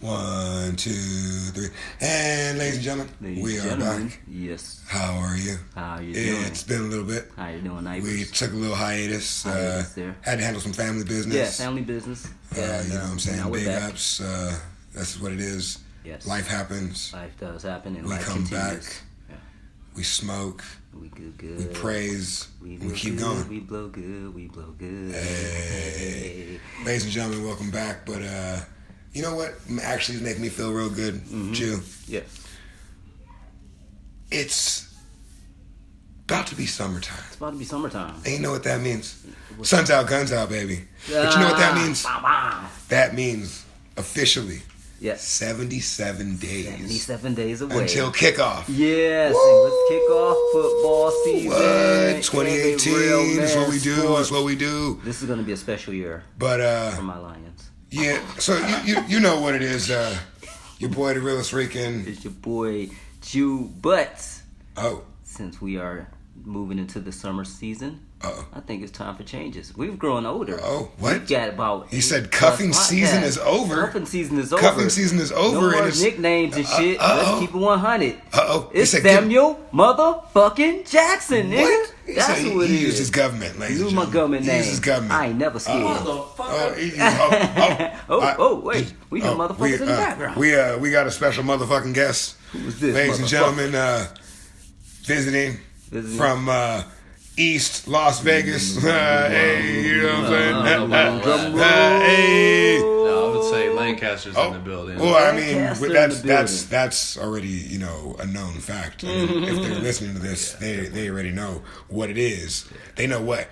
1, 2, 3. And ladies and gentlemen, we are back. Yes. How are you? How you doing? It's been a little bit. How you doing, neighbors? We took a little hiatus. There. Had to handle some family business. Yeah, family business. You know what I'm saying? Big back. ups. That's what it is. Yes. Life happens. Life does happen, and We life come continues. back. We smoke. We good. We praise. We keep good, going. We blow good. We blow good. Hey. Ladies and gentlemen, welcome back. But you know what actually is making me feel real good, Jew? Yeah. It's about to be summertime. It's about to be summertime. And you know what that means? Sun's out, guns out, baby. But you know what that means? That means officially 77 days. 77 days away. Until kickoff. Yes, and let's kick off football season. What? 2018 is what we do. That's what we do. This is going to be a special year But for my Lions. yeah, so you know what it is. Your boy, the Realist Rican. It's your boy, Jew. But Oh. since we are moving into the summer season, Uh-oh. I think it's time for changes. We've grown older. Oh, what? We've got about He said cuffing season is over. Cuffing season is over. Cuffing season is over. No more and it's, nicknames and shit. Let's keep it 100. Uh-oh. He It's said, Samuel motherfucking Jackson, nigga. What? He That's said who it he is. used his government, ladies and Use my gentlemen. government He name. used his government. I ain't never scared. Wait. We have motherfuckers in the background. We got a special motherfucking guest. Who's this Ladies and motherfucker? gentlemen, visiting from East Las Vegas. Hey, you know what I'm saying? Hey. No, I would say Lancaster's in the building. Well, I mean, Lancaster in the that's already, a known fact. I mean, if they're listening to this, they already know what it is. They know where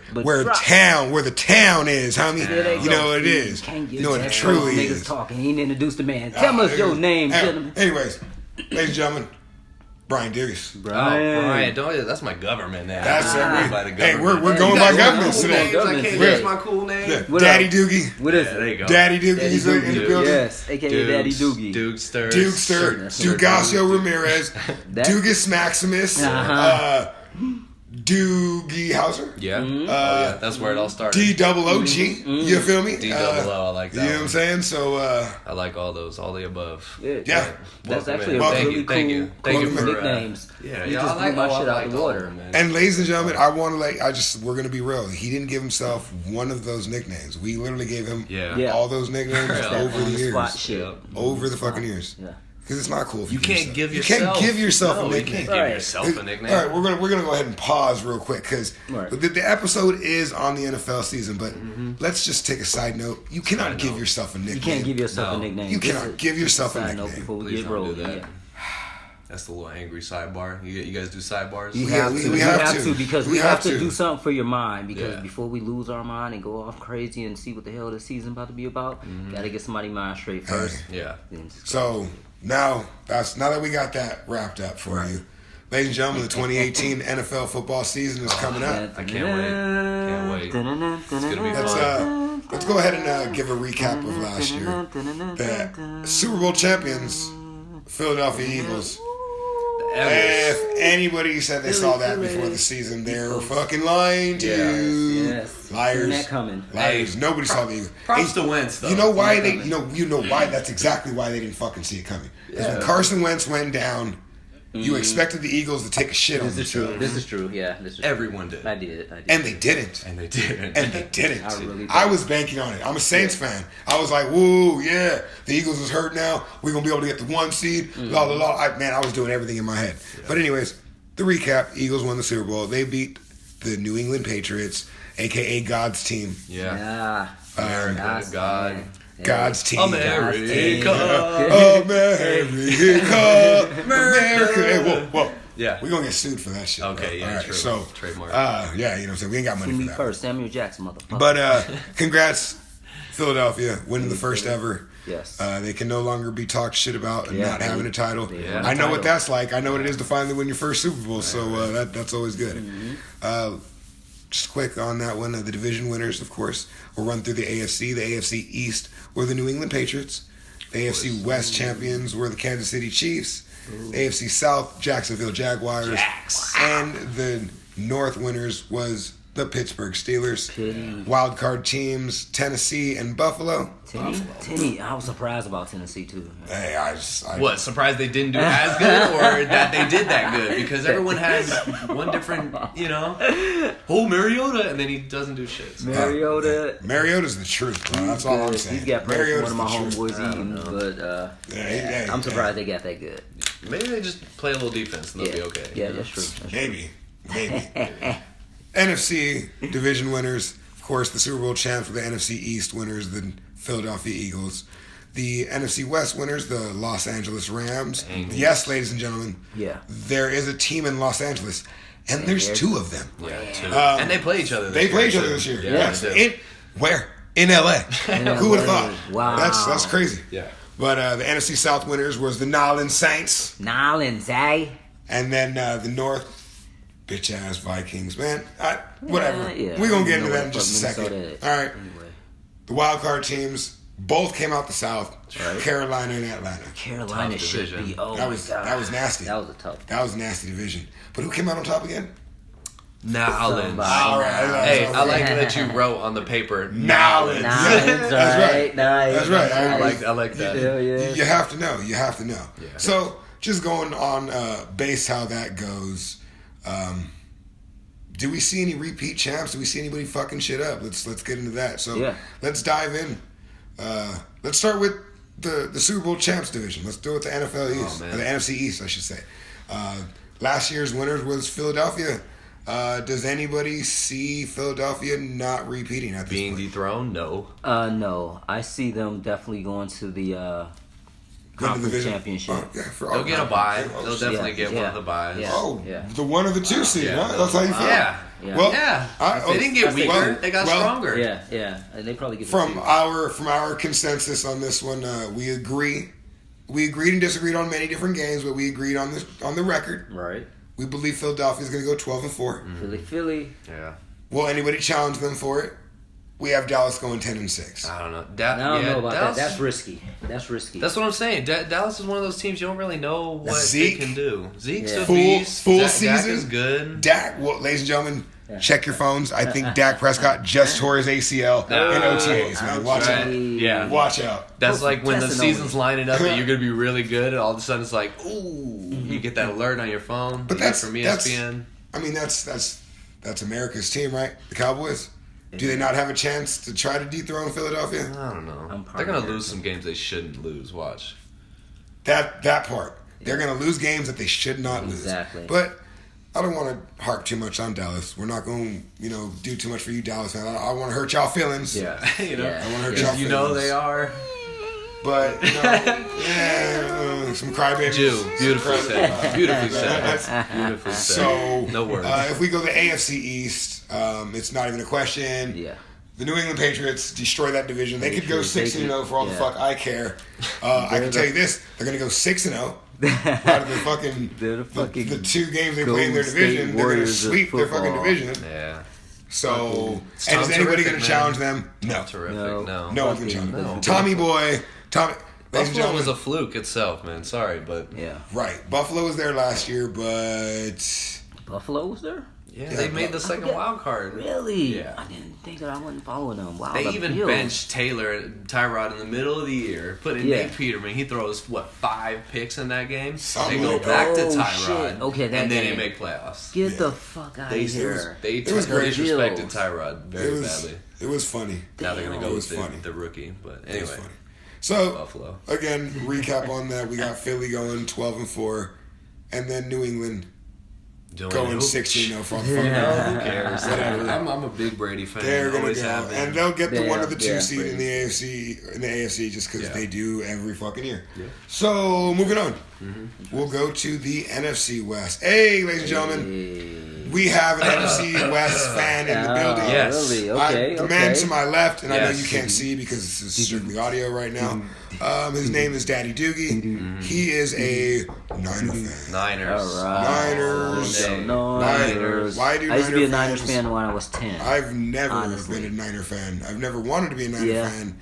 the town is, homie. You know what it is. You know what it truly niggas is. talking. He ain't introduced the man. Tell us your name, gentlemen. Anyways, ladies and gentlemen, Brian Duggas. Brian, that's my government name. That's it. By the Hey, government. we're going by governments Cool today. names. I can't use my cool name. Yeah. What Daddy up? Doogie. What is There it? you go. Daddy Doogie. He's in the building. Yes, a.k.a. Daddy Doogie. Dukester. Dukester. Dugasio Ramirez. Dugas Maximus. Doogie Hauser. Yeah. Yeah. That's where it all started. D-double-O-G. You feel me? D-double-O. I like that. You know what I'm saying? So, I like all those, all the above. yeah. That's Welcome actually in. a Thank really you, thank you. cool Thank you for nicknames. Yeah, You yeah. just I like blew my shit out all the water. of them, man. And ladies and gentlemen, I want to we're going to be real. He didn't give himself one of those nicknames. We literally gave him all those nicknames over the years. Shit. Over the fucking years. Yeah. Because it's not cool if You can't give yourself. You can't give yourself No, a nickname. You can't give yourself a nickname. All right, we're gonna go ahead and pause real quick because the episode is on the NFL season. But let's just take a side note. You cannot give yourself a nickname. You can't give yourself a nickname. You cannot give yourself a Side note nickname. before we Please get don't rolling. do that. Yeah. That's the little angry sidebar. You guys do sidebars? You We have have to to. because We we have have to. to do something for your mind because Yeah. before we lose our mind and go off crazy and see what the hell this season about to be about, gotta get somebody's mind straight first. Yeah. Then just- So now that we got that wrapped up for you, ladies and gentlemen, the 2018 NFL football season is coming up. I can't wait. Can't wait. It's gonna be fun. Let's go ahead and give a recap of last year. The Super Bowl champions, Philadelphia Eagles. If anybody said they saw that before the season, they're fucking lying to you. Yes. Liars. Seen that coming. Liars. Nobody saw the Eagles. Props to Wentz, though. You know why they? You know why? That's exactly why they didn't fucking see it coming. Because when Carson Wentz went down, you expected the Eagles to take a shit on This is true. themselves. This is true. Yeah. This is true. Everyone did. I did. And they didn't. And they did. And they didn't. I really I was banking on it. I'm a Saints fan. I was like, woo, yeah, the Eagles is hurt now. We're going to be able to get the 1 seed. La, la, la. I was doing everything in my head. Yeah. But anyways, the recap, Eagles won the Super Bowl. They beat the New England Patriots, a.k.a. God's team. Yeah. Yeah. God. God's team. America. America. Hey, whoa. Yeah. We're going to get sued for that shit. Okay, bro. yeah, All right, true. so, Trademark. yeah, you know what I'm saying? We ain't got money Sue for me that. first, Samuel Jackson, motherfucker. But congrats, Philadelphia, winning the first ever. Yes. They can no longer be talked shit about and not having a title. Yeah. I know what that's like. I know what it is to finally win your first Super Bowl, so that's always good. Just quick on that one, the division winners, of course. We'll run through the AFC. The AFC East were the New England Patriots. The AFC West champions were the Kansas City Chiefs. The AFC South, Jacksonville Jaguars. Jax. And the North winners was the Pittsburgh Steelers. Pity. Wild card teams, Tennessee and Buffalo. Tennessee. I was surprised about Tennessee too. Hey, What, surprised they didn't do as good or that they did that good? Because everyone has one different, Mariota, and then he doesn't do shit. So. Mariota's the truth, bro. That's all I'm saying. He's got pressure Mariota's one of my the truth. homeboys eating, but I'm surprised they got that good. Maybe they just play a little defense and they'll be okay. Yeah, that's true. Maybe. NFC division winners, of course, the Super Bowl champs were the NFC East winners, the Philadelphia Eagles. The NFC West winners, the Los Angeles Rams. Yes, ladies and gentlemen. Yeah. There is a team in Los Angeles, and there's two of them. Yeah, two. And they play each other this year. They play each other this year. Yeah. Where? In LA. Who would have thought? Wow. That's crazy. Yeah. But the NFC South winners was the Nolans Saints. Nolans, eh? And then the North, bitch-ass Vikings. Man, whatever. Yeah. We're going to get into that in just a second. All right. Anyway. The wild card teams both came out the South. Right. Carolina and Atlanta. Carolina should be. Oh, that was nasty. That was a tough. That was a nasty division. But who came out on top again? Nolans. All right. Hey, I like that you wrote on the paper Nolans. That's right. That's right. I like that. Yeah. You have to know. Yeah. So, just going on base how that goes. Do we see any repeat champs? Do we see anybody fucking shit up? Let's get into that. So let's dive in. Let's start with the Super Bowl champs division. Let's do it with the NFL East, or the NFC East, I should say. Last year's winners was Philadelphia. Does anybody see Philadelphia not repeating at this being point? dethroned? No. No. I see them definitely going to the conference championship. They'll get a bye. They'll definitely get one of the byes. Yeah. The 1 or the 2 seed, huh? That's how you feel? Yeah. Well, they didn't get weaker. They got stronger. Yeah. And they probably get from our consensus on this one. We agree. We agreed and disagreed on many different games, but we agreed on the record. Right. We believe Philadelphia's going to go 12-4. Philly. Yeah. Will anybody challenge them for it? We have Dallas going 10-6. I don't know. I don't know about Dallas, that. That's risky. That's what I'm saying. Dallas is one of those teams you don't really know what Zeke, they can do. Zeke's a full beast. full Dak season is good. Dak, well, ladies and gentlemen, check your phones. I think Dak Prescott just tore his ACL in OTAs. Man, watch out. Yeah, watch out. That's like when the season's lining up and you're gonna be really good, and all of a sudden it's like, ooh, you get that alert on your phone. But that's from ESPN. I mean, that's America's team, right? The Cowboys. Do they not have a chance to try to dethrone Philadelphia? I don't know. They're gonna lose some games they shouldn't lose. Watch. That part. They're gonna lose games that they should not lose. Exactly. But I don't want to harp too much on Dallas. We're not going to, do too much for you, Dallas fans. I want to hurt y'all feelings. Yeah. I want to hurt y'all feelings. You know they are. But, some crybabies. Beautifully said. Beautifully said. So, no words. If we go to the AFC East, it's not even a question. Yeah. The New England Patriots destroy that division. They could go 6-0 for all the fuck I care. I can tell you this: they're going to go 6-0 out of the 2 games they play in their division. They're going to sweep their fucking division. Yeah. So, and is anybody going to challenge them? No. Terrific. No one's going to challenge them. Tommy Boy. Buffalo was a fluke itself, man. Sorry, but right. Buffalo was there last year, but Buffalo was there. Yeah, they made the second wild card. Really? Yeah. I didn't think that I wasn't following them. Wow. They even benched Tyrod in the middle of the year. Put in Nate Peterman. He throws 5 picks in that game. They go back to Tyrod. Shit. Okay, and then they make playoffs. Get the fuck out of here. They disrespected Tyrod very badly. It was funny. Now they're gonna go with the rookie, but anyway. So Buffalo. Again, recap on that. We got Philly going 12-4, and then New England going 16-0 for all the fun. Who cares? Whatever. I'm a big Brady fan. They're gonna go, and they'll get the 1 or the 2 seed Brady. in the AFC just because they do every fucking year. Yeah. So moving on, we'll go to the NFC West. Hey, ladies and gentlemen, we have an NFC West fan in the building. Yes. Really? The man to my left, and I know you can't see because this is strictly audio right now. His name is Daddy Doogie. He is a Niner fan. Niners. All right. Niners. Why do I used to be a Niners Niners fan when I was 10. I've never been a Niner fan. I've never wanted to be a Niner fan.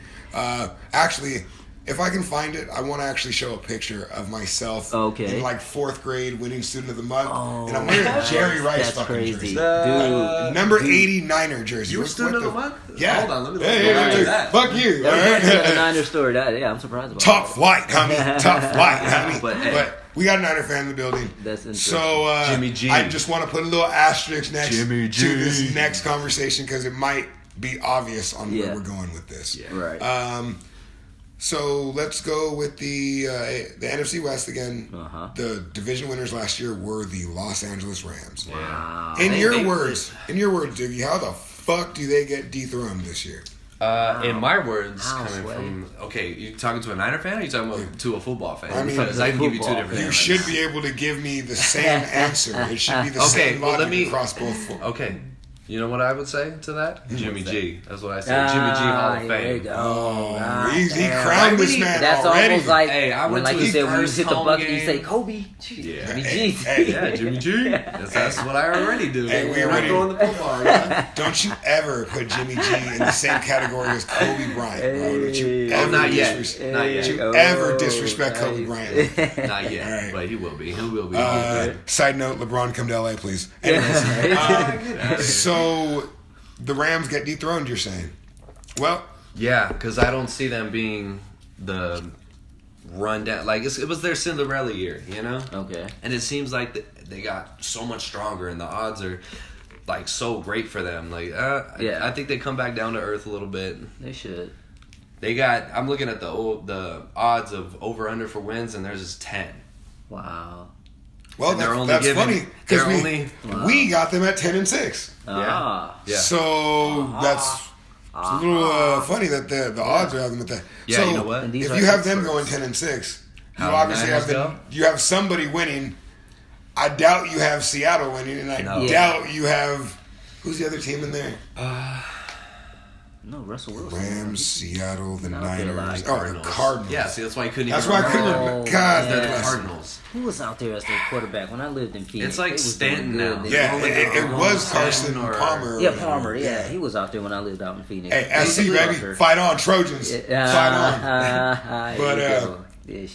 Actually, if I can find it, I want to actually show a picture of myself in like 4th grade winning student of the month, and I'm wearing a Jerry Rice fucking jersey, dude. Number 80 Niner jersey. You were student of the month? Yeah. Hold on, let me look at that. Fuck you. That's a Niner story. I'm surprised about Top flight, homie. Top flight, homie. But we got a Niner fan in the building. That's interesting. So Jimmy G. I just want to put a little asterisk next to this next conversation because it might be obvious on where we're going with this. Yeah. Right. So let's go with the NFC West again. The division winners last year were the Los Angeles Rams. Wow. In your words, Doogie, how the fuck do they get dethroned this year? In my words, coming from you talking to a Niner fan or you talking about to a football fan? I mean, because I can give you two different You answers. should be able to give me the same answer. It should be the same logic across both. Okay. You know what I would say to that? Jimmy G. That's what I say. Jimmy G Hall of Fame. There you go. He crowned this man That's already. almost like I when, went like to you his said, when you first hit the home bucket, game. you say Kobe. Jimmy G. Yeah, Jimmy G. That's what I already do. Hey, we I'm already throwing the football around. Don't you ever put Jimmy G in the same category as Kobe Bryant, bro. Don't you ever not yet. ever disrespect Kobe Bryant. Not yet, right. but he will be. He will be. Side note, LeBron, come to LA, please. Anyways, so the Rams get dethroned, you're saying? Well, yeah, because I don't see them being the rundown. Like it was their Cinderella year, you know. Okay. And it seems like they got so much stronger, and the odds are like so great for them. Like, I think they come back down to earth a little bit. They should. They got. I'm looking at the odds of over under for wins, and theirs is 10. Wow. Well, that's funny because we got them at 10-6. Yeah. So that's a little funny that the odds are them at that. Yeah, so you know what? If you have them going 10-6, you obviously you have somebody winning. I doubt you have Seattle winning, and I doubt you have who's the other team in there? No, Russell Wilson. Rams, Seattle, the Niners. Cardinals. The Cardinals. Yeah, see, that's why I couldn't. That's why I couldn't remember. God, the Cardinals. Who was out there as their quarterback when I lived in Phoenix? It's like Stanton now. Yeah, it was Carson Palmer. Yeah, Palmer. Yeah, he was out there when I lived out in Phoenix. Hey, SC baby, fight on Trojans. Fight on. But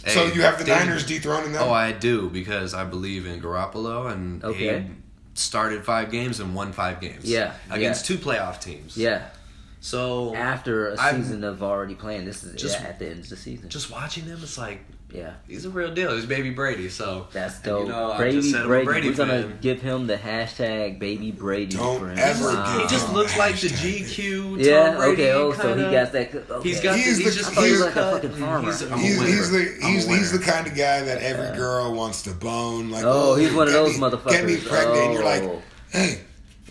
so you have the Niners dethroning them? Oh, I do because I believe in Garoppolo and he started 5 games and won 5 games. Yeah, against 2 playoff teams. Yeah. So after a season of already playing, this is just at the end of the season. Just watching them, it's like, yeah, he's a real deal. He's baby Brady, so that's dope. You know, Brady. Brady We're gonna give him the hashtag Baby Brady. Don't ever get He just looks like the GQ. Tom Yeah. Brady, Okay. Oh, so he got that. Okay. He's got. He's like a fucking farmer. He's the kind of guy that every girl wants to bone. Like, he's one of those motherfuckers. Get me pregnant. And you're like, hey.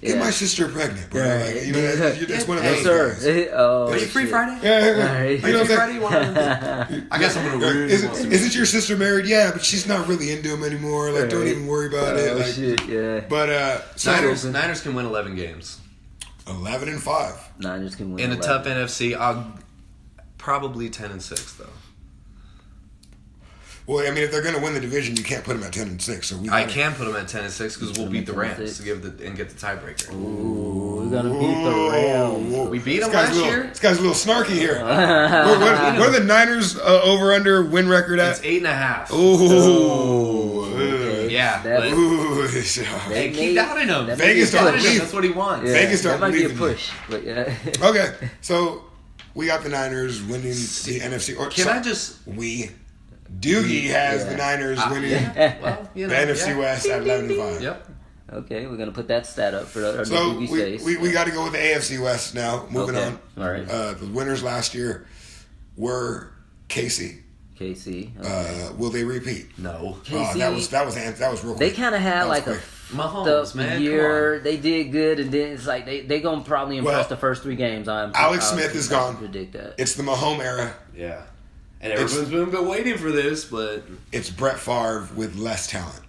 Get my sister pregnant, bro. Yeah. Like, you know, that's one of those guys. Are you free Friday? Yeah. Are you free Friday? I got someone to really Isn't your sister married? Yeah, but she's not really into him anymore. Like, don't even worry about it. Like, shit, yeah. But Niners can win 11 games. 11-5. Niners can win in 11. a tough NFC. I'll probably 10-6 though. Well, I mean, if they're going to win the division, you can't put them at 10-6. So I can put them at 10-6 because we'll beat the Rams to get the tiebreaker. Ooh, we're gonna beat the Rams. We beat them last year. This guy's a little snarky here. what are the Niners over under win record at? It's 8.5. Ooh. Okay. Yeah. Hey, keep doubting him. Vegas don't believe. That's what he wants. Yeah. Vegas don't might believe be a push, but yeah. Okay, so we got the Niners winning the NFC. Doogie has the Niners winning the NFC West at 11-5. Yep. Okay, we're gonna put that stat up for our so Doogie space. we got to go with the AFC West now. Moving on. All right. The winners last year were KC. Will they repeat? No. KC, that was real quick. They kind of had like a Mahomes, man, year. They did good, and then it's like they gonna probably impress the first 3 games. Alex Smith is gone. Predict that. It's the Mahomes era. Yeah. And everyone's been waiting for this, but it's Brett Favre with less talent.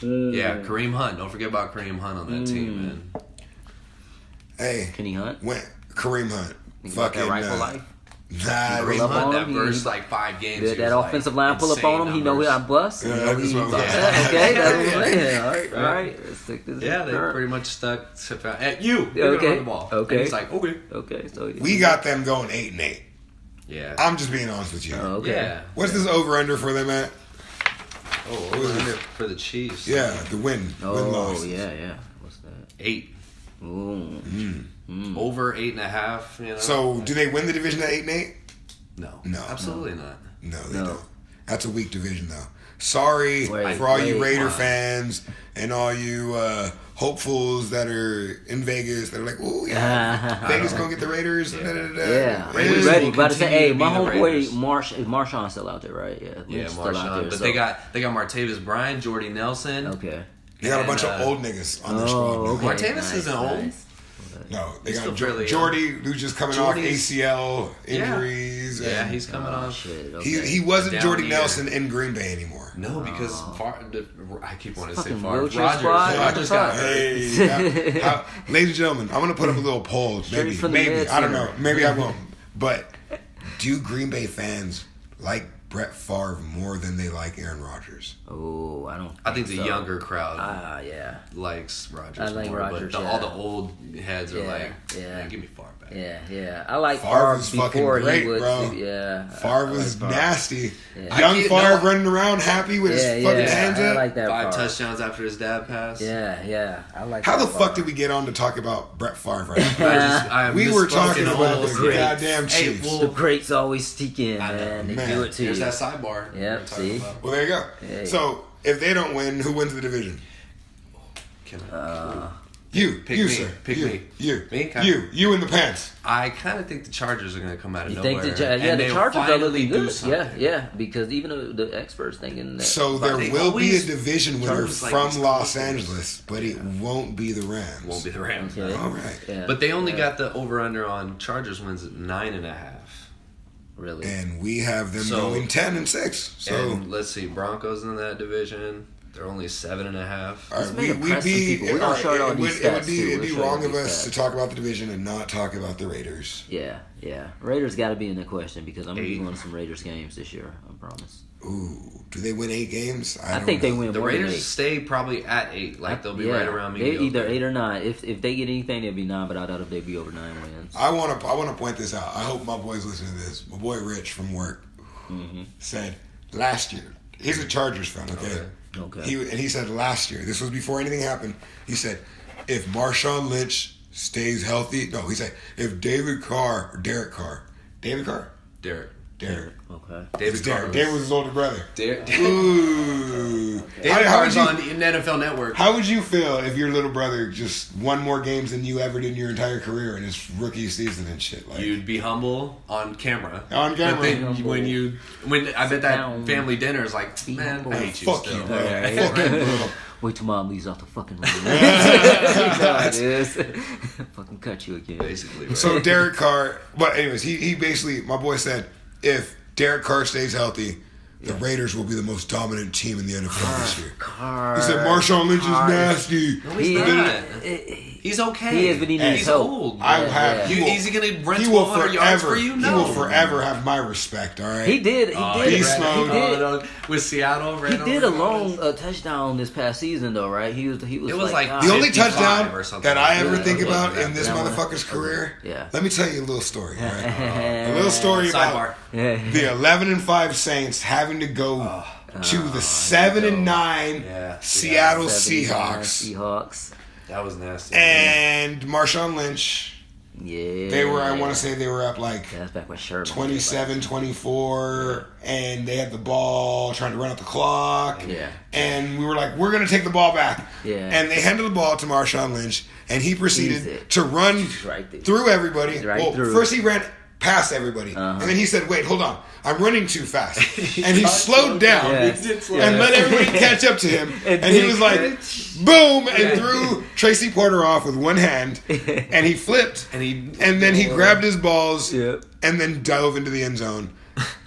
Yeah, Kareem Hunt. Don't forget about Kareem Hunt on that team, man. Hey, can he hunt? Kareem Hunt. Fucking that rifle life. Kareem Hunt, that first 5 games. That offensive line pull up on him. He know how to bust. Yeah, that's what I'm okay, that's what I'm saying. All right. Let's stick this. Yeah, they pretty much stuck at you. Okay. On the ball. Okay. And he's like, okay. Okay. So we got them going 8-8. Yeah. I'm just being honest with you. Oh, okay. Yeah. What's this over-under for them at? Oh, over-under for the Chiefs. Yeah, the win-loss. Yeah. What's that? 8. Ooh. Over 8.5. You know? So, do they win the division at 8-8? No. No. Absolutely not. No, they don't. That's a weak division, though. Sorry for all you Raider fans and all you hopefuls that are in Vegas that are like, oh, yeah, Vegas going to get the Raiders. Yeah. Raiders Ready. will About to say, hey, continue to my be the homeboy Raiders. Marshawn's still out there, right? Yeah, Still out Marshawn. there, But so. they got Martavis Bryant, Jordy Nelson. Okay. They got a bunch of old niggas on their squad. Now. Okay. Martavis isn't old. No, they He's got still fairly Jordy, who's just coming off ACL injuries. Yeah, and he's coming off. Shit, okay. He wasn't Down Jordy year. Nelson in Green Bay anymore. No, because I keep wanting to say Fucking Favre. wheelchair squad? Rodgers got hurt. Hey, ladies and gentlemen, I'm gonna put up a little poll. Straight from the Maybe Med I don't know. Center. Maybe I won't. But do Green Bay fans like Brett Favre more than they like Aaron Rodgers? Oh, I don't. I think the so. younger crowd Yeah. likes Rodgers I like more, Rodgers, but yeah. all the old heads are Yeah, like, yeah. man, give me Favre back. Yeah. I like Favre Favre was fucking before great, he would. bro. Yeah. Favre was I like nasty. Yeah. Young Favre No. running around happy with his fucking hands I up. like that 5 Favre. touchdowns after his dad passed. Yeah. I like. How that the fuck Favre. did we get on to talk about Brett Favre right now? I We were misspoken talking about almost. the goddamn Hey, Chiefs. well, The greats always sneak in, I know. man. They Man, do it to There's you. that sidebar. Yep, we were talking see? about. Well, there you go. Hey. So, if they don't win, who wins the division? Can I- You, Pick you, me. sir. Pick you, me. You, Me? you in the pants. I kind of think the Chargers are going to come out of You nowhere. think the and the they'll Chargers are finally looking do good? something. Yeah, because even the experts thinking that. So there they will be a always- division winner Chargers like from these Los close games. Angeles, but it won't be the Rams. Won't be the Rams. Okay. All right. Yeah. But they only got the over-under on Chargers wins at 9.5. Really. And we have them So- going 10-6. So And let's see, Broncos in that division. They're only 7.5. all right, Let's make it press some people. We're gonna show it on these stats, too. it'd be We'll show wrong you of these us to stats. talk about the division and not talk about the Raiders. Yeah. Raiders got to be in the question because I'm gonna be 8. going to some Raiders games this year. I promise. Ooh, do they win 8 games? I don't think they know. win The more than Raiders 8. stay probably at 8. Like they'll be right around me. They either 8 or 9. If they get anything, they'll be 9. But I doubt if they be over 9 wins. I want to point this out. I hope my boys listen to this. My boy Rich from work said last year. He's a Chargers fan, okay? Okay. He said last year. This was before anything happened. He said if Marshawn Lynch stays healthy. No, he said if Derek Carr. Derek. Okay. David Carr. David was his older brother. David Ooh. Carr's on the NFL Network. How would you feel if your little brother just won more games than you ever did in your entire career in his rookie season and shit? Like, You'd be humble on camera. On camera. But then Humble. when I bet that down. family dinner is like, Be man, humble. I hate you fuck still. you, bro. Right. Fuck you, bro. Wait till mom leaves out the fucking room. it is. Fucking cut you again. Basically, right? So Derek Carr, but anyways, he basically, my boy said, if Derek Carr stays healthy, the Raiders will be the most dominant team in the NFL this year. Carr. He said Marshawn Lynch is nasty. No, he's He- not. He's okay. He is, but he needs He's help. old. I will have. Yeah. Is he going to run He will 1,200 yards for forever. you? He No. will forever have my respect. All right. He did. beast mode. He did. With Seattle, He did a long touchdown this past season, though, right? He was. It was like The only 55 touchdown or something that I like ever that. think It wasn't about that in this bad. motherfucker's career. Yeah. Let me tell you a little story. All right? A little story Sidebar. about the 11-5 Saints having to go to the 7-9 Yeah. Seattle 79 Seahawks Seahawks. That was nasty. and Marshawn Lynch. Yeah. They were. I want to say they were up like That's back when Sherman. 27-24, and they had the ball trying to run out the clock. Yeah. And we were like, we're going to take the ball back. Yeah. And they handed the ball to Marshawn Lynch, and he proceeded Easy. to run Right there. through everybody. Right well, through. first he ran past everybody, and then he said, wait, hold on. I'm running too fast. And he slowed down Yeah. and let everybody catch up to him. And he was like, boom, and threw Tracy Porter off with one hand, and he flipped. And then he grabbed his balls Yep. and then dove into the end zone.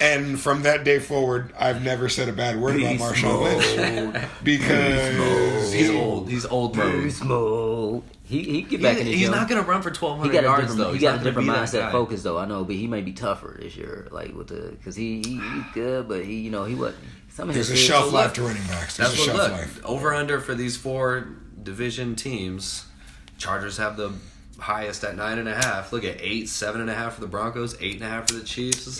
And from that day forward, I've never said a bad word about Marshawn Lynch because He's old. He's old mode. Beast mode. He get back in his He's young- not going to run for He 1,200 got a yards, different. though. He He's got not a gonna different be that mindset guy. focus though. I know, but he may be tougher this year, like with the because he good, but he what some of there's his a shelf look, life to running backs. There's a That's what shelf look. life. Over under for these 4 division teams. Chargers have the highest at 9.5. Look at 8, 7.5 for the Broncos, 8.5 for the Chiefs. It's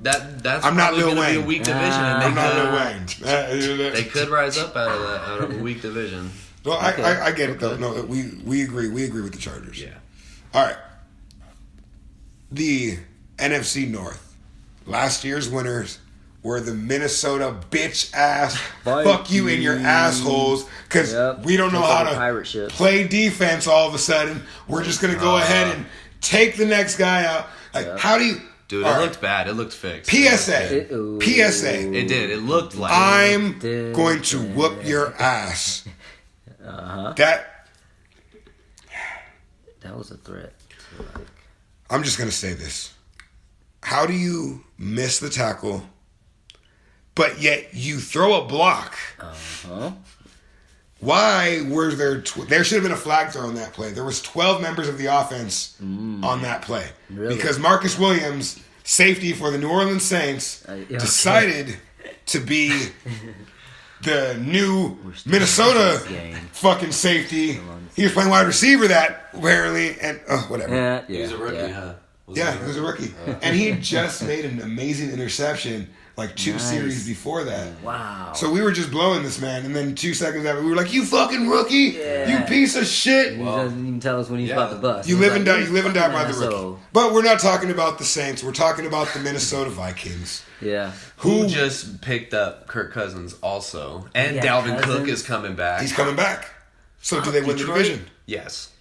that's I'm not Lil going to be a Wayne. weak division, and I'm not Lil Wayne. they could rise up out of a weak division. Well, I get it though. No, we agree. We agree with the Chargers. Yeah. All right. The NFC North. Last year's winners were the Minnesota bitch ass. Fuck you in your assholes. Because we don't know how to play defense all of a sudden. We're just going to go ahead and take the next guy out. Like, how do you... Dude, it looked bad. It looked fixed. PSA. It did. It looked like... I'm going to whoop your ass. That was a threat. I'm just going to say this. How do you miss the tackle, but yet you throw a block? Why were there... there should have been a flag thrown on that play. There was 12 members of the offense on that play. Really? Because Marcus Williams, safety for the New Orleans Saints, decided to be the new Minnesota fucking safety. He was playing wide receiver that apparently, and whatever. He was a rookie, huh? He was a rookie. And he just made an amazing interception like 2 series before that. Wow. So we were just blowing this man, and then 2 seconds after, we were like, you fucking rookie! You piece of shit! He doesn't even tell us when he's about to bust. You live and die by the rookie. But we're not talking about the Saints. We're talking about the Minnesota Vikings. Yeah. Who just picked up Kirk Cousins also. And Dalvin Cook is coming back. He's coming back. So do they win the division? Yes.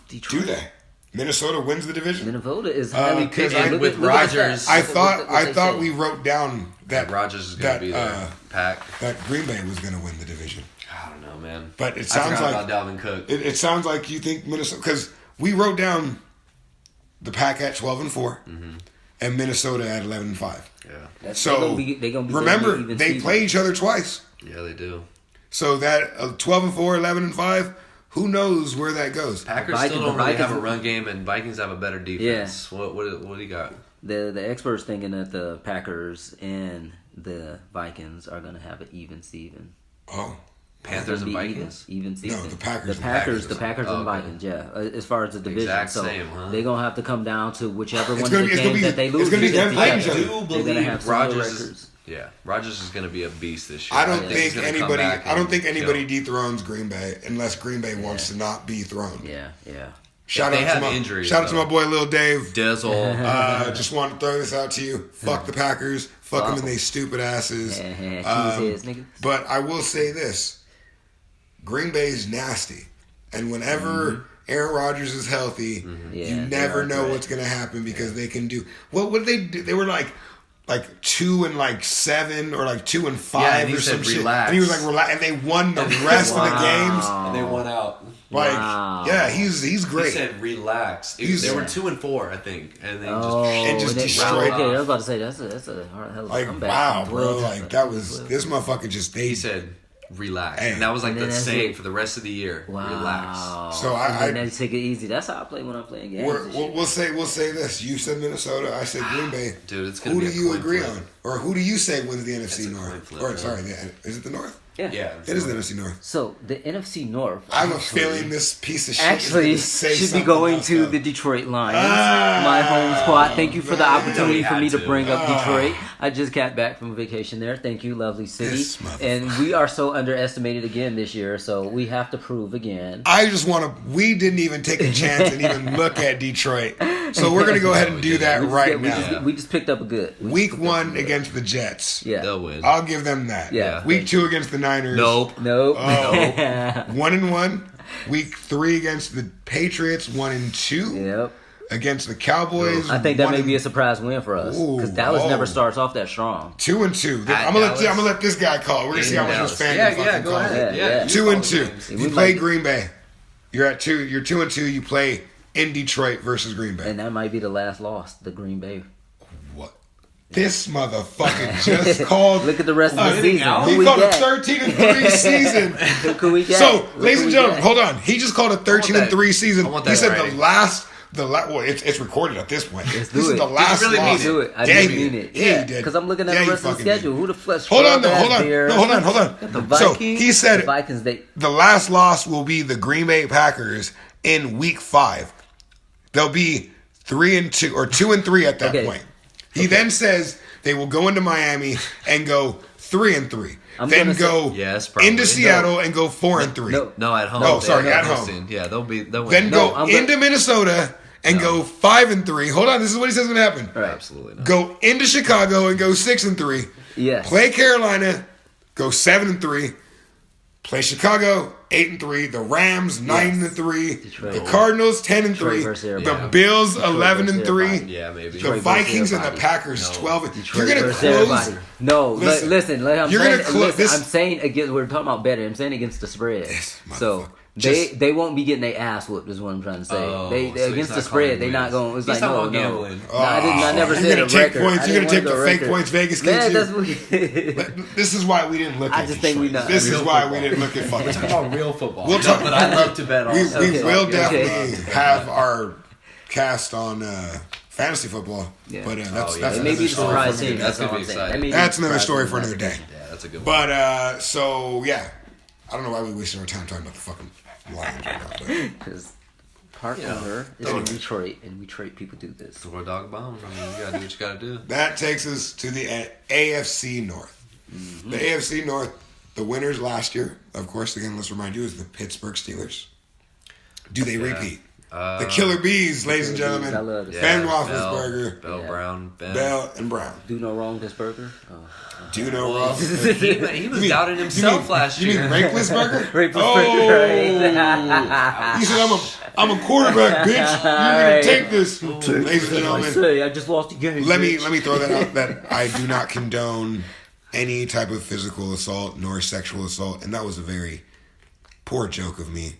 Detroit. Do they? Minnesota wins the division. Minnesota is highly picked. With Rodgers. I thought we wrote down that Rodgers is going to be their pack. That Green Bay was going to win the division. I don't know, man. But it sounds like about Dalvin Cook. It sounds like you think Minnesota, because we wrote down the pack at 12-4, and Minnesota at 11-5. Yeah. So they gonna be remember, they play each other twice. Yeah, they do. So that 12-4, 11-5. Who knows where that goes? Packers still don't really have a run game, and Vikings have a better defense. Yeah. What do you got? The experts thinking that the Packers and the Vikings are going to have an even Steven. Oh. Panthers and Vikings? Even Steven. No, the Packers. The Packers and Vikings, as far as the division. Exact so same, huh? they're going to have to come down to whichever one of the games that they lose. It's going to be them playing each other. other. I do believe Rodgers is going to be a beast this year. I don't think anybody dethrones Green Bay unless Green Bay wants to not be thrown. Yeah. Shout out to my boy Lil Dave. Dizzle. Just want to throw this out to you. Fuck the Packers. Fuck them and they stupid asses. But I will say this. Green Bay's nasty. And whenever Aaron Rodgers is healthy, you never know what's going to happen because they can do... What did they do? They were like 2-7 or 2-5 or some shit. And he was like relax, and they won the rest of the games. And they won out. He's great. He said relax. They were 2-4, I think, and they just destroyed. Okay, I was about to say that's a hard hell of a comeback. Wow, bro! this motherfucker just. He said relax, and that was the saying for the rest of the year. Wow. Relax. So I take it easy. That's how I play when I'm playing games. We'll say this. You said Minnesota. I said Green Bay. Dude, it's gonna who be do you agree flip. on, or who do you say wins the NFC North? Is it the North? Yeah, it is the NFC North. So the NFC North. I have a feeling this piece of shit actually should be going to the Detroit Lions, my home squad. Thank you for the opportunity for me to bring up Detroit. I just got back from vacation there. Thank you, lovely city. And we are so underestimated again this year, so we have to prove again. We didn't even take a chance and even look at Detroit. So we're going to go ahead and do that now. We just picked up a good. Week 1 against the Jets. Yeah. They'll win. I'll give them that. Yeah. Week 2 against the Niners. Nope. 1-1. Week 3 against the Patriots. 1-2. Yep. Against the Cowboys. I think that may be a surprise win for us because Dallas never starts off that strong. 2-2. I'm gonna let this guy call. We're gonna see how much this fan fucking go calls. ahead. 2-2. You play Green Bay. You're at 2. You're 2-2. You play in Detroit versus Green Bay, and that might be the last loss. The Green Bay. What? This motherfucker just called. Look at the rest of the season. He called a 13-3 season. Who we get? So, ladies and gentlemen, hold on. He just called a 13-3 season. He said well, it's recorded at this point. This is the last loss. I do mean it. Yeah, he did. Because I'm looking at the rest of the schedule. Who the flesh? Hold on. The Vikings. So he said the Vikings. The last loss will be the Green Bay Packers in week 5. They'll be 3-2 or 2-3 at that point. He then says they will go into Miami and go 3-3. Then go into Seattle and go 4-3. No, at home. No, sorry, at home. Yeah, they'll win. Then go into Minnesota and go 5-3. Hold on, this is what he says going to happen. Right. Absolutely not. Go into Chicago and go 6-3. Yes. Play Carolina, go 7-3. Play Chicago, 8-3. The Rams, 9-3. Detroit. The Cardinals, 10-3. The Bills, 11-3. Yeah, maybe. The Detroit Vikings and the Packers, 12. You're gonna close. Everybody. No, listen. I'm saying against. We're talking about better. I'm saying against the spread. So they won't be getting their ass whooped. Is what I'm trying to say. They against the spread. They're not going. It's like no. Gambling. I never said a record. You're gonna take the fake points Vegas gives you. This is why we didn't look at. I just think we know. This is why we didn't look at fucking. We're talking about real football. We'll talk. But I love to bet on. We will definitely have our cast on fantasy football. Yeah. But that's it may be the surprise team. That's gonna be exciting. That's another story for another day. Yeah, that's a good one. But so yeah, I don't know why we wasted our time talking about the fucking Lions right now. Because part owner is in Detroit, and Detroit people do this. Throw a dog bone. I mean, you gotta do what you gotta do. That takes us to the AFC North. Mm-hmm. The AFC North, the winners last year, of course, again, let's remind you, is the Pittsburgh Steelers. Do they repeat? The Killer Bees, ladies and gentlemen. Ben Roethlisberger. Bell and Brown. Do no wrong, this burger? Do no wrong. He was doubting himself last year. You mean Rapelessberger? Rapelessberger. He said, I'm a quarterback, bitch. You're going to take this. Ladies and gentlemen. I just lost the game. Let me throw that out that I do not condone any type of physical assault nor sexual assault. And that was a very poor joke of me.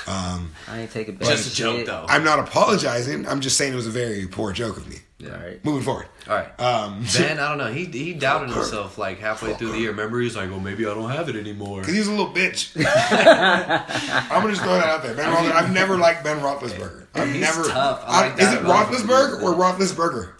I ain't taking back. Just a joke, though. I'm not apologizing. I'm just saying it was a very poor joke of me. Yeah. All right. Moving forward. All right. Ben, I don't know. He doubted himself like halfway through the year. Remember, he was like, well, maybe I don't have it anymore. Because he was a little bitch. I'm going to just throw that out there. I've never liked Ben Roethlisberger. He's tough. Is it Roethlisberger or Roethlisberger?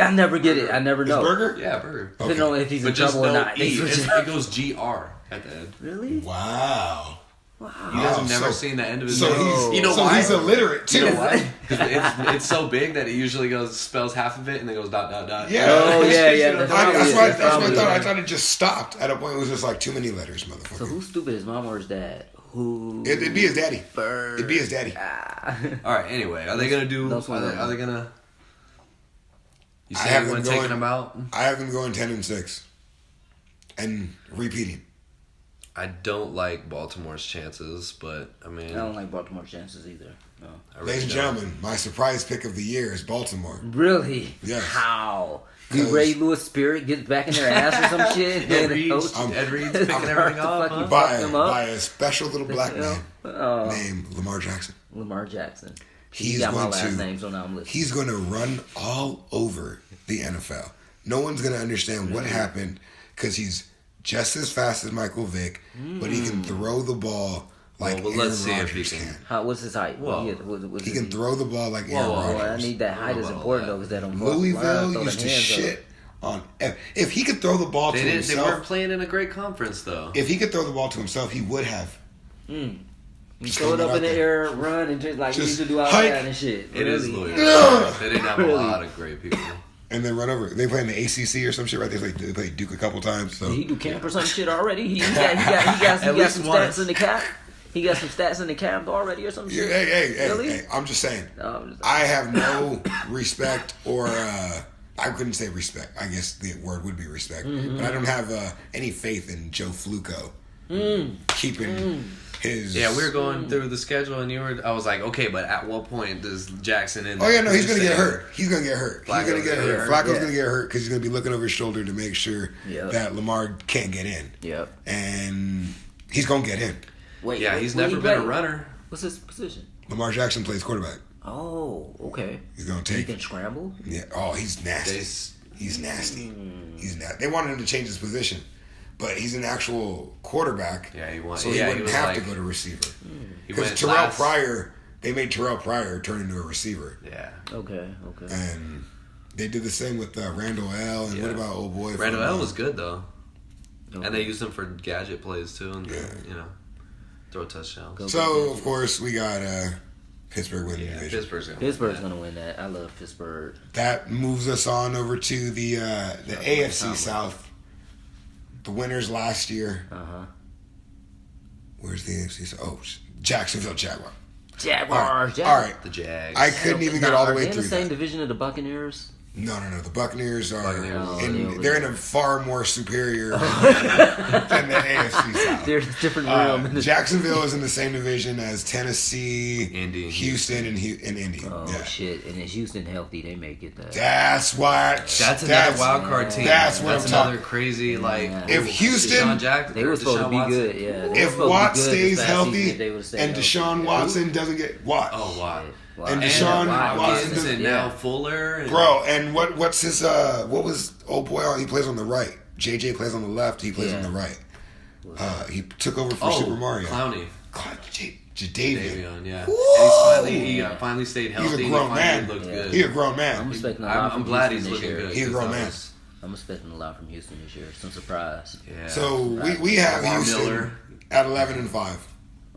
I never get it. I never know. Burger? Yeah, burger. I don't know if he's in trouble or not. It goes GR at the end. Really? Wow. You guys have never seen the end of his name. why? He's illiterate too. You know why? Because it's so big that it usually spells half of it and then goes ... Yeah. Oh yeah. That's what I thought. I thought it just stopped at a point. It was just like too many letters, motherfucker. So who's stupid? His mom or his dad? Who? It'd be his daddy. Bird. It'd be his daddy. All right. Anyway, are they gonna do? Are they gonna? You say anyone taking them out? I have them going 10-6, and repeating. I don't like Baltimore's chances, but I mean... I don't like Baltimore's chances either. No. Ladies and gentlemen, my surprise pick of the year is Baltimore. Really? Yes. How? Did Ray Lewis' spirit get back in their ass or some shit? Ed Reed's picking everything up. By a special little black man named Lamar Jackson. Lamar Jackson. He's got my going last name, so now I'm listening. He's going to run all over the NFL. No one's going to understand what happened because he's just as fast as Michael Vick, but he can throw the ball like Aaron Rodgers can. What's his height? He can throw the ball like Aaron Rodgers. I need that height is important though, because that don't. Louisville used to shit on. If he could throw the ball to himself, they weren't playing in a great conference though. If he could throw the ball to himself, he would have. You throw it up in the air, run, and just like you used to do outside and shit. It is Louisville. They didn't have a lot of great people. And then run over. They play in the ACC or some shit, right? They played Duke a couple times. So did he do camp or some shit already? He got some stats in the cap. He got some stats in the camp already or some shit. Hey! I'm just saying. I have no respect or I couldn't say respect. I guess the word would be respect, but I don't have any faith in Joe Flacco keeping. We were going through the schedule, and I was like, okay, but at what point does Jackson end? Oh yeah, no, he's gonna get hurt. He's gonna get hurt. Flacco's gonna get hurt because he's gonna be looking over his shoulder to make sure that Lamar can't get in. Yep. And he's gonna get in. He's never been a runner. What's his position? Lamar Jackson plays quarterback. Oh, okay. He's gonna take. He can scramble. Yeah. Oh, he's nasty. He's nasty. He's nasty. They wanted him to change his position. But he's an actual quarterback, so he wouldn't have to go to receiver. Because they made Terrell Pryor turn into a receiver. Yeah. Okay. And they did the same with Randall L. And what about old boy? Randall L. was good though, and they used him for gadget plays too, and throw touchdowns. So of course we got Pittsburgh win the division. Pittsburgh's gonna win that. I love Pittsburgh. That moves us on over to the AFC South. The winners last year. Where's the AFC South? Oh, Jacksonville Jaguars. Jaguars. All right. The Jags. I couldn't even get all the way through. Are they in the same division of the Buccaneers? No. The Buccaneers are they're in a far more superior than the AFC South. They're a different realm. Jacksonville is in the same division as Tennessee, Indy, Houston, and Indy. Oh shit! And is Houston healthy? They make it. That's what. That's another wild card team. That's what That's I'm talking. another crazy If Houston, they were supposed to be good. Yeah. If Watt stays healthy and Deshaun Watson doesn't get Watt. Oh, Watt. And Deshaun Watson Watson and now Fuller. Bro, and what's his what was old boy on? He plays on the right. JJ plays on the left. He plays on the right. He took over for Super Mario. Clowney. Jadavion. Yeah. And he finally stayed healthy. He's a grown man. Looked good. He's a grown man. I'm expecting a lot I'm from glad Houston he's this looking year. good. He's a grown man. I'm expecting a lot from Houston this year. Some surprise. Yeah. So we have Houston Miller at 11-5.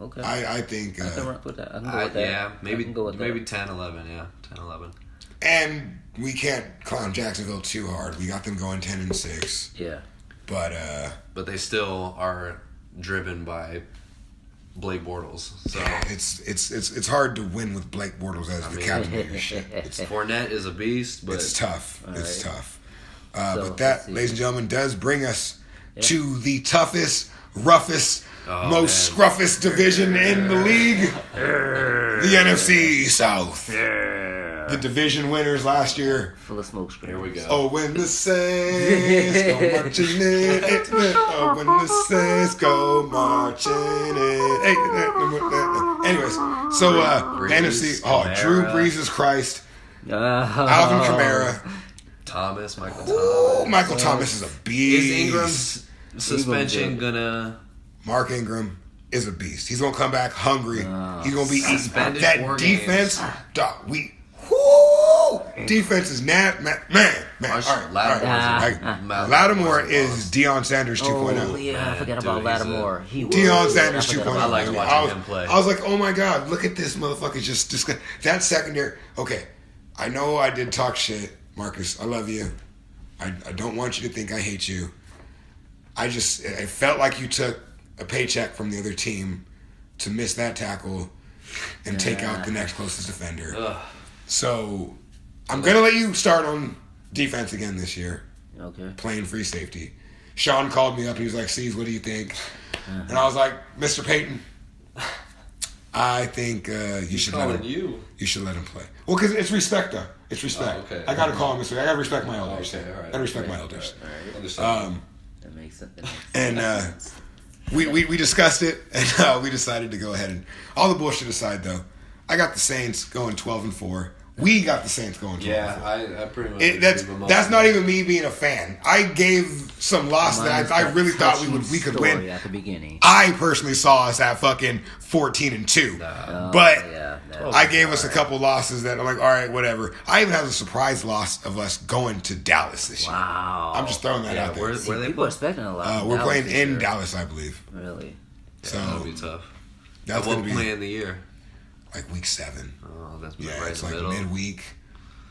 Okay. I think. I can work with that. I can go with that. Yeah, maybe I can go with maybe that. 10-11. Yeah, 10-11. And we can't clown Jacksonville too hard. We got them going 10-6. Yeah. But they still are driven by Blake Bortles. So it's hard to win with Blake Bortles as the captain of your shit. Fournette is a beast, but It's tough. It's right. tough. So, But that, ladies and gentlemen, does bring us to the toughest, roughest, most scruffest division in the league. The NFC South. The division winners last year. Full of smoke screens. here we go. Oh, when the Saints go marching in. Oh, when the Saints go marching in. Anyways, so NFC. Oh, Drew Brees is Christ. Alvin Kamara. Michael Thomas. Ooh, Michael Thomas is a beast. Is Ingram's suspension gonna... Mark Ingram is a beast. He's gonna come back hungry. He's gonna be Suspended that 4 defense. games. Dog, defense is man. All right. Lattimore is Deion Sanders 2.0. Oh, yeah, I forgot about Lattimore. Deion Sanders 2.0. I like watching him play. I was like, oh my god, look at this motherfucker just that secondary. Okay, I know I did talk shit, Marcus. I love you. I don't want you to think I hate you. I felt like you took a paycheck from the other team to miss that tackle and take out the next closest defender. So I'm going to let you start on defense again this year. Okay. Playing free safety. Sean called me up. He was like, "Cease, what do you think?" And I was like, "Mr. Payton, I think you should let him. You should let him play. Well, because it's respect, though. It's respect. Oh, okay. I got to call him Mr. I got to respect my elders. Okay, all right. I got to respect my elders. All right. That makes sense. And we discussed it, and we decided to go ahead and all the bullshit aside, though. I got the Saints going 12-4. We got the Saints going 12-4. Yeah, I pretty much. That's not even me being a fan. I gave some loss that I really thought we could win at the beginning. I personally saw us at fucking 14-2, but I gave us a couple losses that I'm like, all right, whatever. I even have a surprise loss of us going to Dallas this year. Wow! I'm just throwing that out there. Where they people are expecting a lot. We're playing in Dallas, I believe. Really? So that'll be tough. That's what gonna be play in the year? Like week 7. Oh, that's Yeah, it's in like the middle. midweek.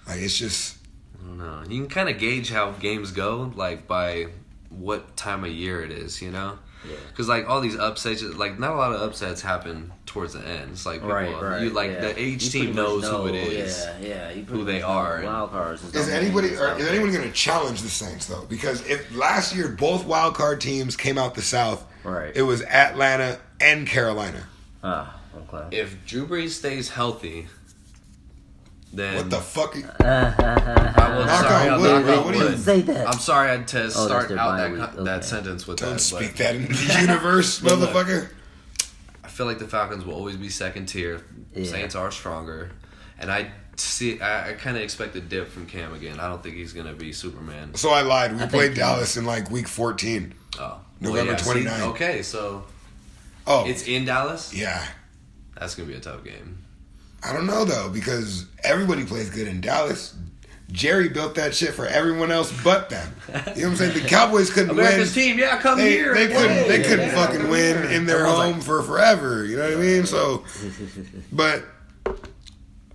Like it's just. I don't know. You can kind of gauge how games go, like by what time of year it is, you know? Yeah. Because like all these upsets, like not a lot of upsets happen towards the end. It's like people, you like the each team knows who it is, who they are. Wild cards. Is anyone going to challenge the Saints though? Because if last year both wild card teams came out the South, right? It was Atlanta and Carolina. Okay. If Drew Brees stays healthy, then what the fuck? Say that. I'm sorry I had to start out that Okay. sentence with Don't that. speak that into the universe, motherfucker. I feel like the Falcons will always be second tier. Yeah. Saints are stronger, and I kind of expect a dip from Cam again. I don't think he's gonna be Superman. So I lied. We played Dallas in like week 14. Oh, November 29th. Okay, so it's in Dallas. Yeah. That's gonna be a tough game. I don't know though, because everybody plays good in Dallas. Jerry built that shit for everyone else but them. You know what I'm saying? The Cowboys couldn't America's win. team, yeah, come here. They couldn't fucking win in their home for forever. You know what I mean? So, but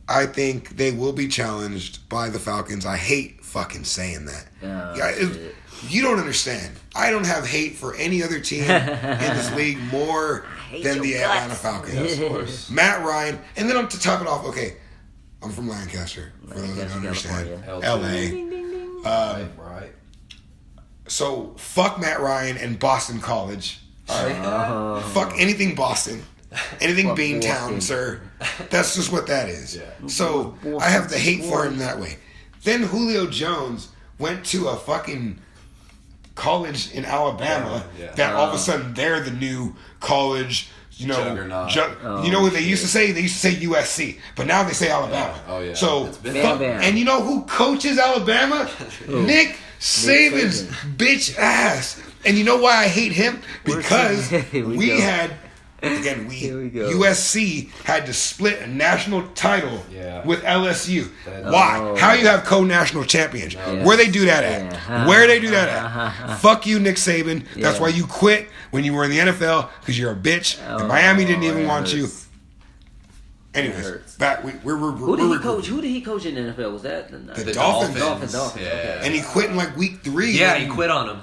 I think they will be challenged by the Falcons. I hate fucking saying that. You don't understand. I don't have hate for any other team in this league more than the Atlanta Falcons. Yes, of course. Matt Ryan, and then to top it off, okay, I'm from Lancaster, for those that don't understand. LA. Right. So, fuck Matt Ryan and Boston College. All right? Fuck anything Boston. Anything Beantown, sir. That's just what that is. Yeah. So, I have the hate for him that way. Then Julio Jones went to a fucking college in Alabama that all of a sudden they're the new college, you know, you know what they used to say? They used to say USC, but now they say Alabama. Oh yeah. So, and you know who coaches Alabama? Nick Saban's bitch ass. And you know why I hate him? Because we had USC had to split a national title with LSU. Why? How you have co-national champions? Where they do that at? Where they do that at? Fuck you, Nick Saban. That's why you quit when you were in the NFL, because you're a bitch. And Miami didn't even want you. Anyways, back Who did he coach? Who did he coach in the NFL? Was that the Dolphins? Dolphins. Yeah. And he quit in like week 3. Yeah, he quit on him.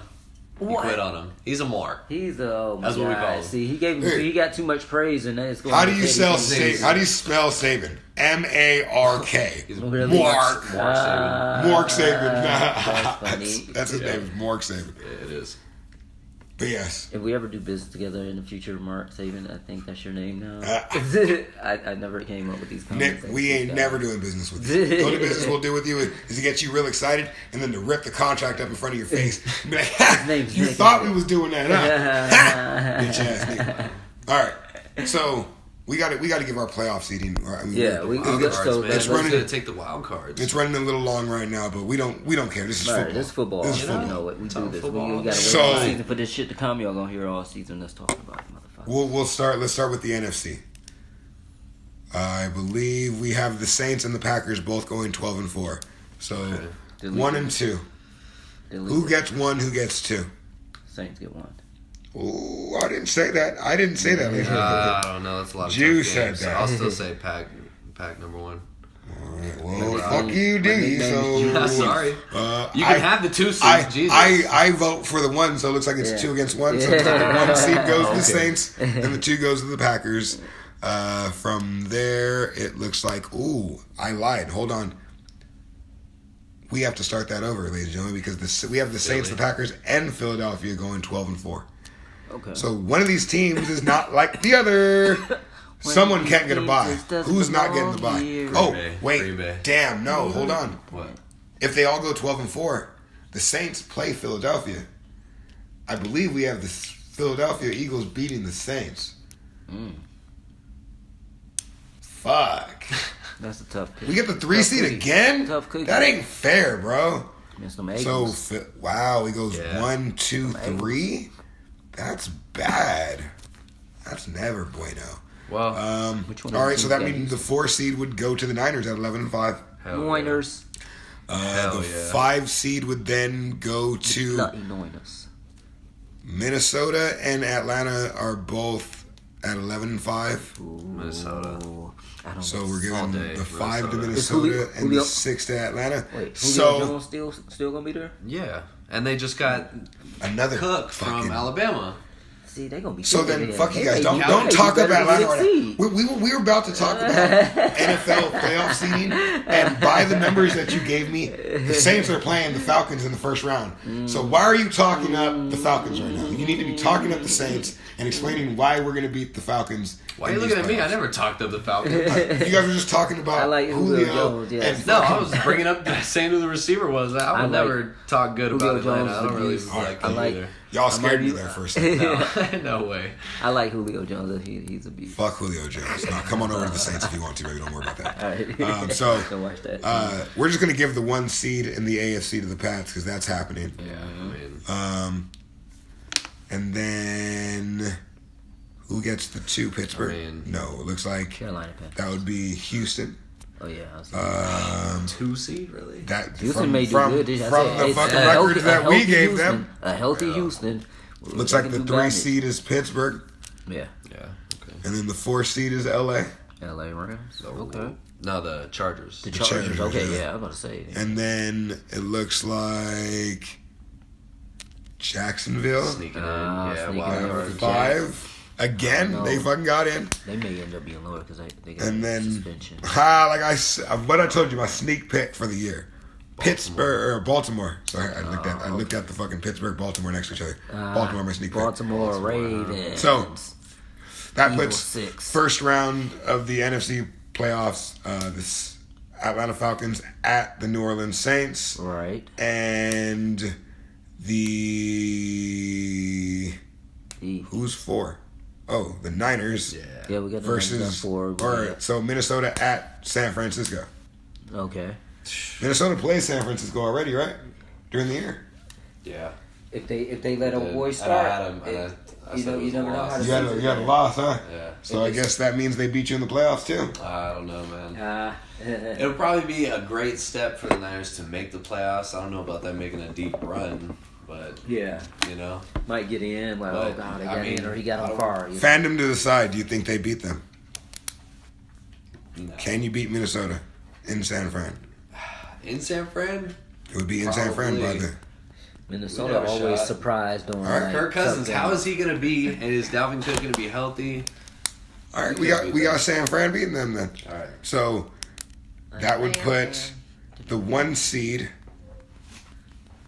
He quit on him. He's a mark. He's That's what we call him. See, he got too much praise, and it's going. How do you spell Saban? M-A-R-K. Mark Saban. Mark Saban. That's his name. Mark Saban. Yeah, it is. But yes. If we ever do business together in the future, Mark Saban, I think that's your name now. I never came up with these comments. Nick, we ain't never doing business with you. The only business we'll do with you is to get you real excited and then to rip the contract up in front of your face. And be like, you Nick, thought we was doing that, huh? Bitch ass Nick. All right. So we got to give our playoff seeding. It's going to take the wild cards. It's running a little long right now, but we don't care. This is football. This is football. This is football. You know what? We do this. We got to wait all season for this shit to come. Y'all gonna hear all season us talking about it, motherfucker. We'll start. Let's start with the NFC. I believe we have the Saints and the Packers both going 12-4. So 1 and 2. Who gets 1? Who gets 2? Saints get 1. Oh, I didn't say that. I didn't say that. I don't know. That's a lot of you tough said games. that. I'll still say pack number 1. All right. Well, fuck you, D. So sorry. You can have the 2 seed. Jesus. I vote for the 1, so it looks like it's 2 against 1. So the 1 seed goes to the Saints, and the 2 goes to the Packers. From there, it looks like. Ooh, I lied. Hold on. We have to start that over, ladies and gentlemen, because we have the Saints, the Packers, and Philadelphia going 12-4. Okay. So one of these teams is not like the other. Someone can't get a bye. Who's not getting the bye? Oh, wait. Damn, no, hold on. What? If they all go 12-4, the Saints play Philadelphia. I believe we have the Philadelphia Eagles beating the Saints. Fuck. That's a tough pick. We get the 3 seed again? Tough cookie. That ain't fair, bro. So, wow, he goes 1, 2, 3. That's bad. That's never bueno. Well, all right, so that means the 4 seed would go to the Niners at 11-5. Niners. The 5 seed would then go to Minnesota, and Atlanta are both at 11-5. Minnesota. So we're giving the 5 to Minnesota and the 6 to Atlanta. Wait, Julio Jones still gonna be there? Yeah, and they just got another Cook from Alabama. See, they gonna be. So then, fuck you guys. Don't talk about Atlanta right now. We were about to talk about NFL playoff seeding, and by the numbers that you gave me, the Saints are playing the Falcons in the first round. So why are you talking up the Falcons right now? You need to be talking up the Saints and explaining why we're going to beat the Falcons. Why are you looking at me? I never talked up the Falcons. You guys were just talking about Julio. Jones, no, I was bringing up saying who the receiver was. I would never talk good about Atlanta. I don't really like him either. Y'all scared me there for a second. No way. I like Julio Jones. He's a beast. Fuck Julio Jones. No, come on over to the Saints if you want to, baby. Don't worry about that. All right. Don't watch that. We're just going to give the 1 seed in the AFC to the Pats because that's happening. Yeah, I mean. And then who gets the 2? Pittsburgh? No, it looks like Carolina Panthers. That would be Houston. Oh yeah. 2 seed, really? Houston may do good. From the fucking records that we gave them. A healthy Houston. Looks like the 3 seed is Pittsburgh. Yeah. Okay. And then the 4 seed is LA. LA Rams. Okay. No, the Chargers. The Chargers. Okay, yeah. yeah, I was about to say. And then it looks like Jacksonville. Sneaking in. Yeah, sneaking wild in card. with the 5. Again, they fucking got in. They may end up being lower because they got And then, suspension. what I told you, my sneak pick for the year. Baltimore. Sorry, I looked at the fucking Pittsburgh, Baltimore next to each other. Baltimore, my sneak pick. Baltimore Ravens. So that Eagles puts 6. first round of the NFC playoffs. This Atlanta Falcons at the New Orleans Saints. Right. And who's 4? Oh, the Niners. Yeah, we got the versus Niners on 4. Alright, so Minnesota at San Francisco. Okay. Minnesota plays San Francisco already, right? During the year. Yeah. If they let a boy I start, had him, you never know how to. You had a loss, huh? Yeah. So I guess that means they beat you in the playoffs too. I don't know, man. It'll probably be a great step for the Niners to make the playoffs. I don't know about them making a deep run, but yeah, might get in. Like, but, oh god, they got in, or he got them far. Fandom to the side. Do you think they beat them? No. Can you beat Minnesota in San Fran? In San Fran? It would be in San Fran by the. Minnesota always surprised on. All right. Kirk Cousins, how is he gonna be? And is Dalvin Cook gonna be healthy? All right, we got San Fran beating them then. All right. So that would put the 1 seed,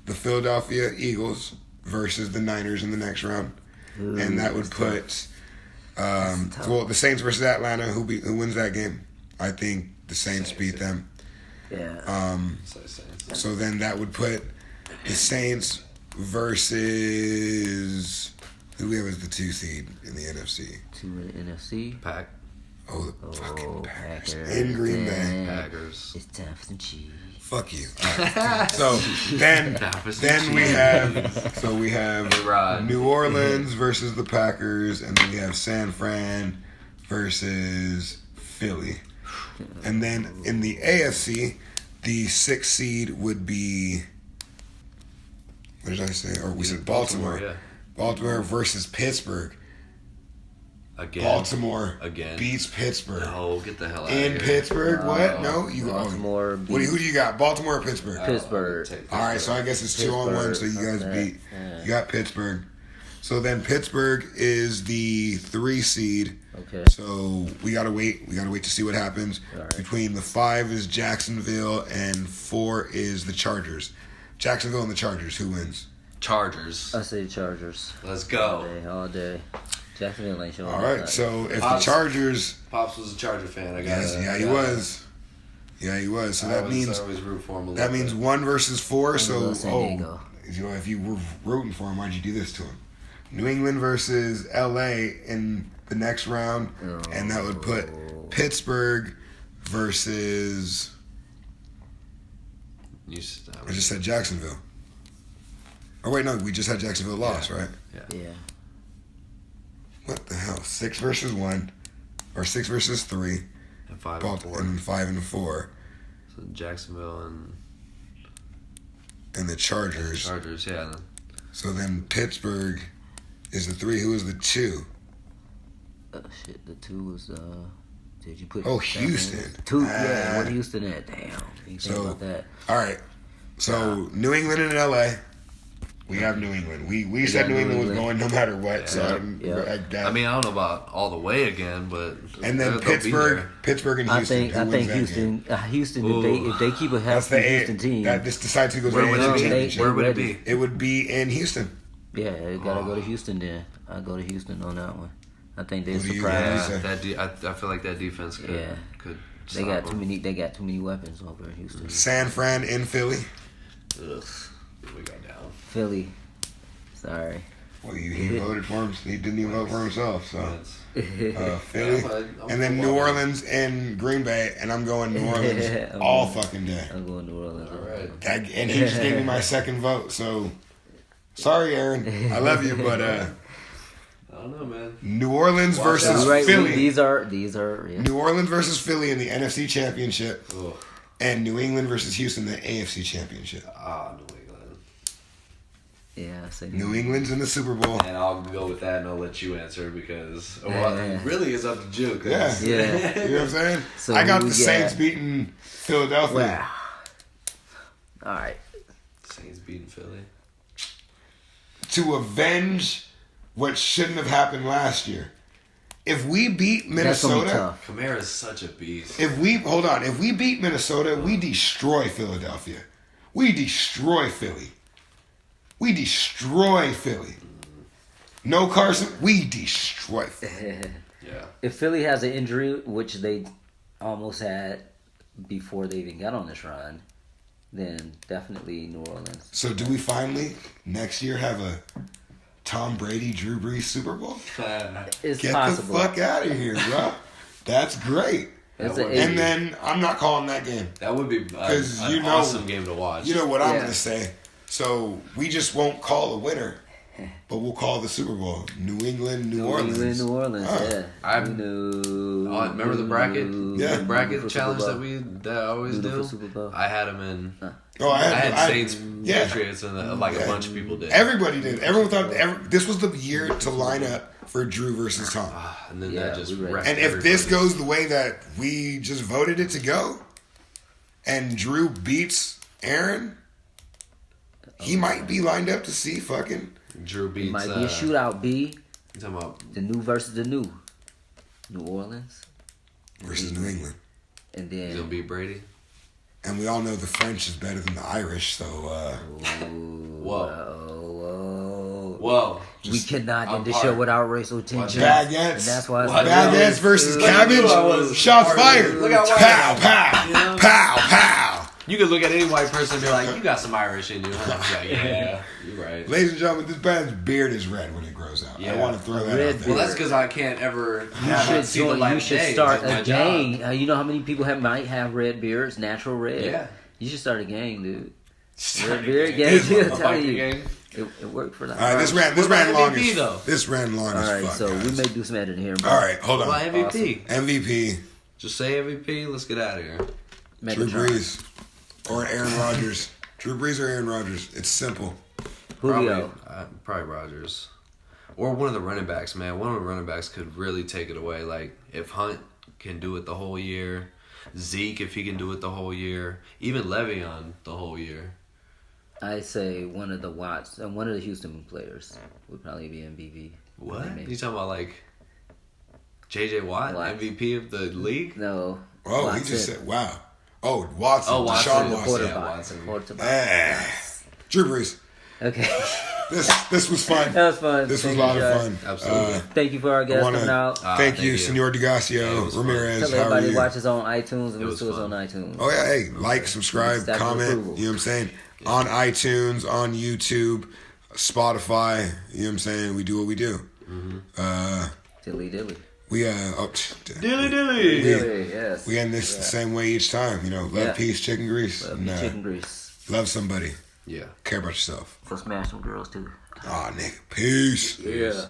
the Philadelphia Eagles, versus the Niners in the next round, and that would put the Saints versus Atlanta. Who wins that game? I think the Saints beat them. Yeah. So then that would put the Saints versus who we have as the 2 seed in the NFC. 2 in the NFC. Pack. Oh, the fucking Packers Packers. in Green Bay. Packers. It's time for some cheese. Fuck you. Right. So then we have New Orleans versus the Packers, and then we have San Fran versus Philly. And then in the AFC, the 6th seed would be, what did I say? Or we said Baltimore. Yeah. Baltimore versus Pittsburgh. Again. Baltimore again beats Pittsburgh. No, get the hell out in of here. Pittsburgh. What? No, you Baltimore. Who do you got? Baltimore or Pittsburgh? Pittsburgh. All right, so I guess it's 2-on-1. So you guys beat. You got Pittsburgh. So then Pittsburgh is the 3 seed. Okay. So we gotta wait. We gotta wait to see what happens. Right. Between the 5 is Jacksonville and 4 is the Chargers. Jacksonville and the Chargers. Who wins? Chargers. I say Chargers. Let's go. All day. Jacksonville ain't showing. All right. So if the Chargers, Pops was a Charger fan. I guess. He was. Yeah, he was. So that means I always root for him. That means 1 versus 4. So if you were rooting for him, why'd you do this to him? New England versus LA in the next round, and that would put Pittsburgh versus. I just said Jacksonville. Oh wait, no, we just had Jacksonville lost, right? Yeah. What the hell? 6 versus 1, or 6 versus 3, and 5 and 4, and 5 and 4. So Jacksonville and the Chargers. Chargers, yeah. So then Pittsburgh is the 3. Who is the 2? Shit, the 2 was did you put? Houston. 2, yeah. What Houston at? Damn. You think about that? All right. So New England and LA. We have New England. We said New England was going no matter what. Yeah. So I mean, I don't know about all the way again, but and then Pittsburgh and Houston. I think Houston. Houston. If they keep a healthy Houston team, that this decides who goes where to the championship. Where would it be? It would be in Houston. Yeah, it gotta go to Houston then. I go to Houston on that one. I think they're surprised. I feel like that defense could. They got too many. They got too many weapons over in Houston. San Fran in Philly. Ugh. We got down. Philly. Sorry. Well, he voted for him. He didn't even vote for himself. So Philly, and then New Orleans and Green Bay, and I'm going New Orleans all fucking day. I'm going New Orleans. All right. And he just gave me my second vote. So sorry, Aaron. I love you, but I don't know, man. New Orleans versus Philly. These are. Yeah. New Orleans versus Philly in the NFC Championship, Ugh. and New England versus Houston in the AFC Championship. New England. Yeah, New England's in the Super Bowl. And I'll go with that, and I'll let you answer because it really is up to Juke. Yeah. You know what I'm saying? So I got the Saints beating Philadelphia. Wow. All right. Saints beating Philly. To avenge what shouldn't have happened last year. If we beat Minnesota, Kamara's such a beast. if we beat Minnesota, we destroy Philadelphia. We destroy Philly. No Carson, we destroy Philly. Yeah. If Philly has an injury, which they almost had before they even got on this run, then definitely New Orleans. So do we finally next year have a Tom Brady, Drew Brees Super Bowl? It's Get possible. the fuck out of here, bro. That's great. And then I'm not calling that game. That would be an awesome game to watch. You know what I'm going to say? So we just won't call a winner, but we'll call the Super Bowl New England, New Orleans. New Orleans, yeah. Remember the bracket? Yeah. The bracket challenge that I always do? I had them in. I had Saints, Patriots, and a bunch of people did. Everybody did. Everyone thought this was the year to line up for Drew versus Tom. And then that just wrecked And if this goes the way that we just voted it to go, and Drew beats Aaron, he might be lined up to see fucking. Drew beats. It might be a shootout. You talking about the new versus the new. New Orleans versus New England, and then he's gonna beat Brady. And we all know the French is better than the Irish, so. Whoa! We cannot end the show without racial tension. Baguettes. And that's why. Baguettes versus cabbage. Shots fired. Look how pow, pow, pow, pow. You could look at any white person and be like, "You got some Irish in you." Huh? Yeah, you're right. Ladies and gentlemen, this man's beard is red when it grows out. Yeah. I want to throw that out there. Well, that's because I can't ever see the light You of should day. start That's a my gang. job. You know how many people might have red beards, natural red? Yeah. You should start a gang, dude. Red beard gang. I'm telling you. It worked for that. All right, this ran long as fuck. This ran long as fuck. All right, so guys. we may do some editing here. All right, hold on. Why MVP? Awesome. MVP. Just say MVP. Let's get out of here. Drew Brees or Aaron Rodgers. Drew Brees or Aaron Rodgers. It's simple. Julio. Probably Rodgers. Or one of the running backs, man. One of the running backs could really take it away. Like, if Hunt can do it the whole year. Zeke, if he can do it the whole year. Even Le'Veon the whole year. I say one of the Houston players would probably be MVP. What? You talking about like J.J. Watt, MVP of the league? No. Oh, Watson. he just said, wow. Oh, Watson. Oh, Watson. Deshaun Watson. Yeah, Watson. Drew Brees. Okay. This was fun. That was fun. This was a lot of fun. Absolutely. Thank you for our guests coming out. Thank you, Senor DeGasio, Ramirez. Tell everybody watch us on iTunes and listen to us on iTunes. Oh, yeah. Hey, like, subscribe, comment. You know what I'm saying? Yeah. On iTunes, on YouTube, Spotify. You know what I'm saying? We do what we do. Mm-hmm. Dilly. Dilly. Yes. We end this the same way each time. You know, love, peace, chicken grease. Chicken grease. Love somebody. Yeah. Care about yourself. Go smash some girls too. Aw, nigga. Peace. Yeah.